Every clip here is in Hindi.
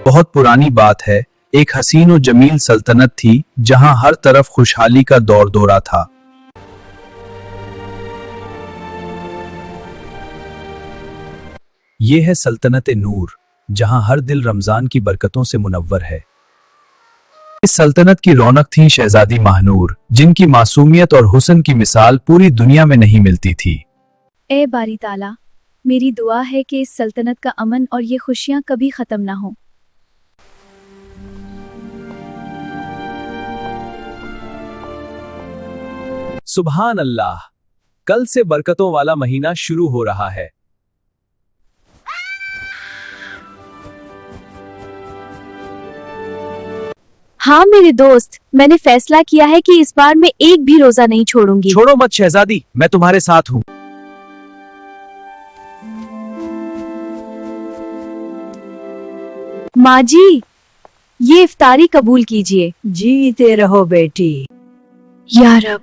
बहुत पुरानी बात है। एक हसीन और जमील सल्तनत थी जहां हर तरफ खुशहाली का दौर दौरा था। ये है सल्तनत नूर, जहां हर दिल रमजान की बरकतों से मुनव्वर है। इस सल्तनत की रौनक थी शहजादी महानूर, जिनकी मासूमियत और हुस्न की मिसाल पूरी दुनिया में नहीं मिलती थी। ए बारी ताला, मेरी दुआ है कि इस सल्तनत का अमन और ये खुशियां कभी खत्म ना हो। सुभान अल्लाह, कल से बरकतों वाला महीना शुरू हो रहा है। हाँ मेरे दोस्त, मैंने फैसला किया है कि इस बार मैं एक भी रोजा नहीं छोड़ूंगी। छोड़ो मत शहजादी, मैं तुम्हारे साथ हूँ। माँ जी, ये इफ्तारी कबूल कीजिए। जीते रहो बेटी। या रब,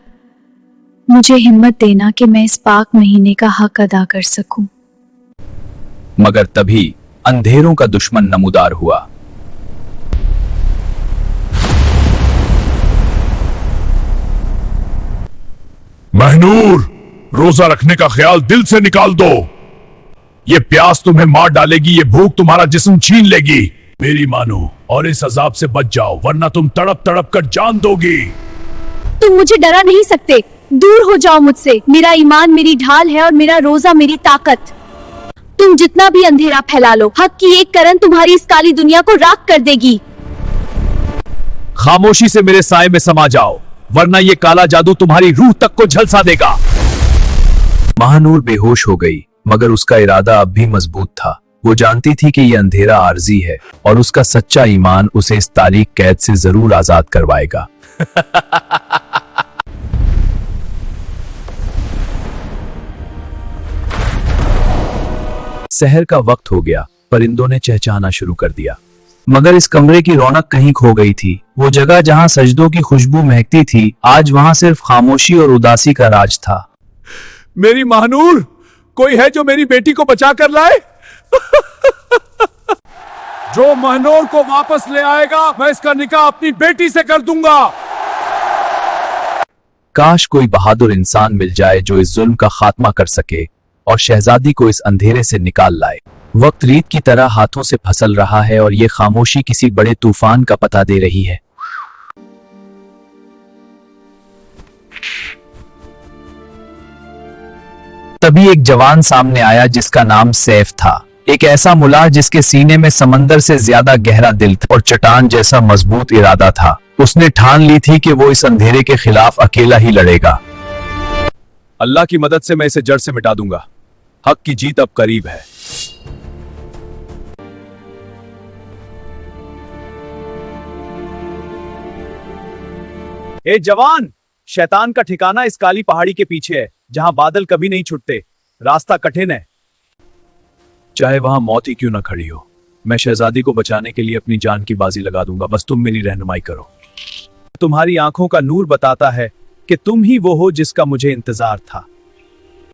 मुझे हिम्मत देना कि मैं इस पाक महीने का हक अदा कर सकूं। मगर तभी अंधेरों का दुश्मन नमूदार हुआ। महनूर, रोजा रखने का ख्याल दिल से निकाल दो। ये प्यास तुम्हें मार डालेगी, ये भूख तुम्हारा जिस्म छीन लेगी। मेरी मानो और इस अजाब से बच जाओ, वरना तुम तड़प तड़प कर जान दोगी। तुम मुझे डरा नहीं सकते, दूर हो जाओ मुझसे। मेरा ईमान मेरी ढाल है और मेरा रोजा मेरी ताकत। तुम जितना भी अंधेरा फैला लो, हक की एक करन तुम्हारी इस काली दुनिया को राख कर देगी। खामोशी से मेरे साए में समा जाओ, वरना ये काला जादू तुम्हारी रूह तक को झलसा देगा। महानूर बेहोश हो गई, मगर उसका इरादा अब भी मजबूत था। वो जानती थी कि ये अंधेरा आर्जी है और उसका सच्चा ईमान उसे इस तारीख कैद से जरूर आजाद करवाएगा। सहर का वक्त हो गया, परिंदों ने चहचहाना शुरू कर दिया। मगर इस कमरे की रौनक कहीं खो गई थी। वो जगह जहां सजदों की खुशबू महकती थी, आज वहां सिर्फ खामोशी और उदासी का राज था। मेरी महानूर, कोई है जो मेरी बेटी को बचा कर लाए? जो महनूर को वापस ले आएगा, मैं इसका निकाह अपनी बेटी से कर दूंगा। काश कोई बहादुर इंसान मिल जाए जो इस जुल्म का खात्मा कर सके और शहजादी को इस अंधेरे से निकाल लाए। वक्त रीत की तरह हाथों से फिसल रहा है और ये खामोशी किसी बड़े तूफान का पता दे रही है। तभी एक जवान सामने आया जिसका नाम सैफ था। एक ऐसा मुल्ला जिसके सीने में समंदर से ज्यादा गहरा दिल था और चट्टान जैसा मजबूत इरादा था। उसने ठान ली थी कि वो इस अंधेरे के खिलाफ अकेला ही लड़ेगा। अल्लाह की मदद से मैं इसे जड़ से मिटा दूंगा। हक की जीत अब करीब है। ए जवान, शैतान का ठिकाना इस काली पहाड़ी के पीछे है, जहां बादल कभी नहीं छुटते। रास्ता कठिन है, चाहे वहां मौत ही क्यों ना खड़ी हो। मैं शहजादी को बचाने के लिए अपनी जान की बाजी लगा दूंगा, बस तुम मेरी रहनुमाई करो। तुम्हारी आंखों का नूर बताता है कि तुम ही वो हो जिसका मुझे इंतजार था।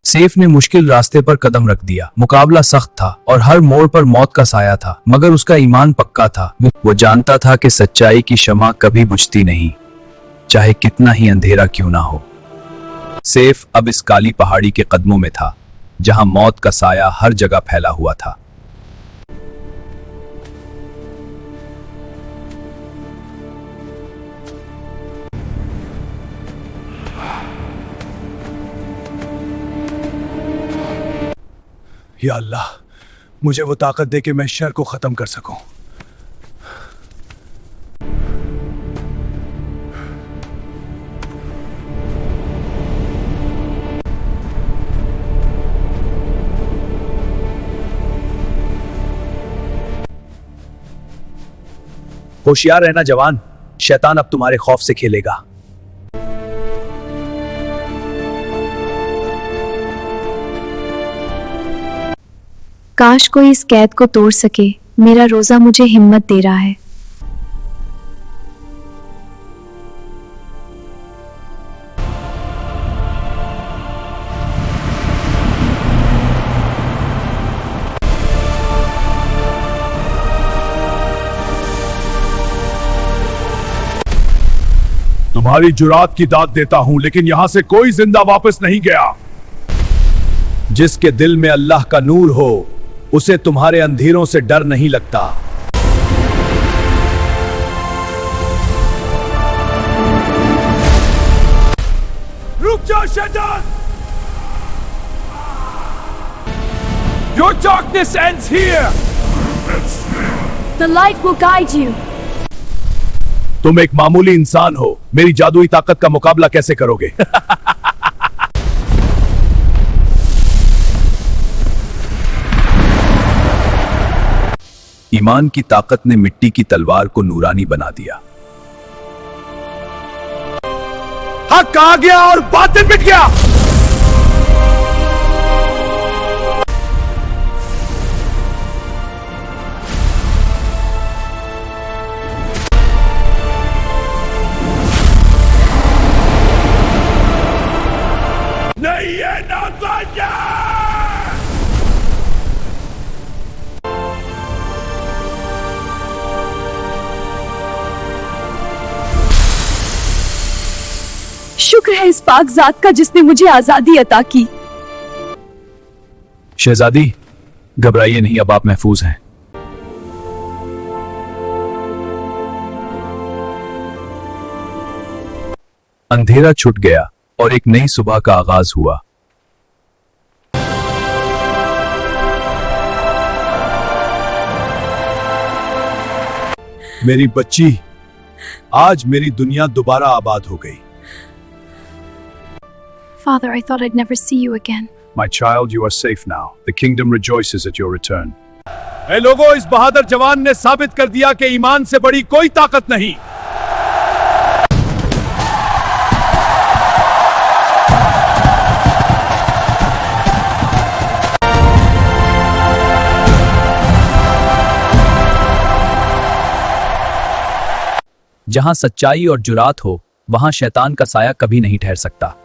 सैफ ने मुश्किल रास्ते पर कदम रख दिया। मुकाबला सख्त था और हर मोड़ पर मौत का साया था, मगर उसका ईमान पक्का था। वो जानता था कि सच्चाई की शमा कभी बुझती नहीं, चाहे कितना ही अंधेरा क्यों ना हो। सैफ अब इस काली पहाड़ी के कदमों में था, जहां मौत का साया हर जगह फैला हुआ था। या अल्लाह, मुझे वो ताकत दे कि मैं शर को खत्म कर सकूं। होशियार रहना जवान, शैतान अब तुम्हारे खौफ से खेलेगा। काश कोई इस कैद को तोड़ सके। मेरा रोजा मुझे हिम्मत दे रहा है। तुम्हारी जुरात की दाद देता हूं, लेकिन यहां से कोई जिंदा वापस नहीं गया। जिसके दिल में अल्लाह का नूर हो उसे तुम्हारे अंधेरों से डर नहीं लगता। रुक जा शैतान! Your darkness ends here! The light will guide you. तुम एक मामूली इंसान हो, मेरी जादुई ताकत का मुकाबला कैसे करोगे? ईमान की ताकत ने मिट्टी की तलवार को नूरानी बना दिया। हक आ गया और बातिल मिट गया। नहीं है नातान्या! शुक्र है इस पाक जात का जिसने मुझे आजादी अता की। शहजादी, घबराइए नहीं, अब आप महफूज हैं। अंधेरा छुट गया और एक नई सुबह का आगाज हुआ। मेरी बच्ची, आज मेरी दुनिया दोबारा आबाद हो गई। Father, I thought I'd never see you again. My child, you are safe now. The kingdom rejoices at your return. ए लोगों, इस बहादुर जवान ने साबित कर दिया कि ईमान से बड़ी कोई ताकत नहीं। जहां सच्चाई और जुरात हो, वहां शैतान का साया कभी नहीं ठहर सकता।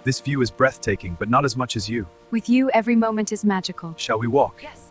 This view is breathtaking, but not as much as you. With you, every moment is magical. Shall we walk? Yes.